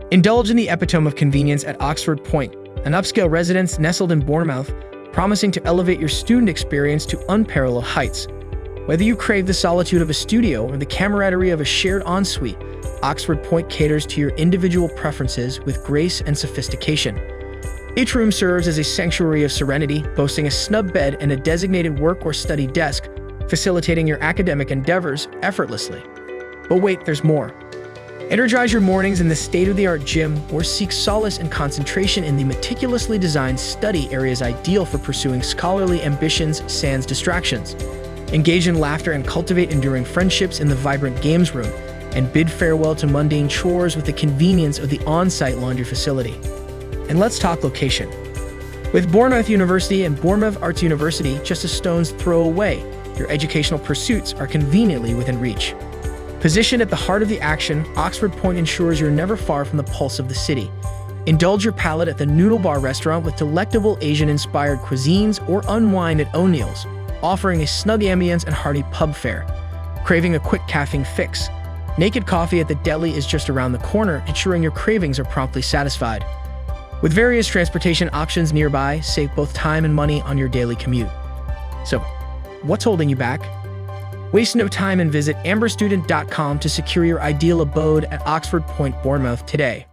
Indulge in the epitome of convenience at Oxford Point, an upscale residence nestled in Bournemouth, promising to elevate your student experience to unparalleled heights. Whether you crave the solitude of a studio or the camaraderie of a shared ensuite, Oxford Point caters to your individual preferences with grace and sophistication. Each room serves as a sanctuary of serenity, boasting a snug bed and a designated work or study desk, facilitating your academic endeavors effortlessly. But wait, there's more. Energize your mornings in the state-of-the-art gym or seek solace and concentration in the meticulously designed study areas ideal for pursuing scholarly ambitions sans distractions. Engage in laughter and cultivate enduring friendships in the vibrant games room, and bid farewell to mundane chores with the convenience of the on-site laundry facility. And let's talk location. With Bournemouth University and Bournemouth Arts University just a stone's throw away, your educational pursuits are conveniently within reach. Positioned at the heart of the action, Oxford Point ensures you're never far from the pulse of the city. Indulge your palate at the Noodle Bar restaurant with delectable Asian-inspired cuisines, or unwind at O'Neill's, offering a snug ambience and hearty pub fare. Craving a quick caffeine fix? Naked Coffee at the deli is just around the corner, ensuring your cravings are promptly satisfied. With various transportation options nearby, save both time and money on your daily commute. So, what's holding you back? Waste no time and visit amberstudent.com to secure your ideal abode at Oxford Point Bournemouth today.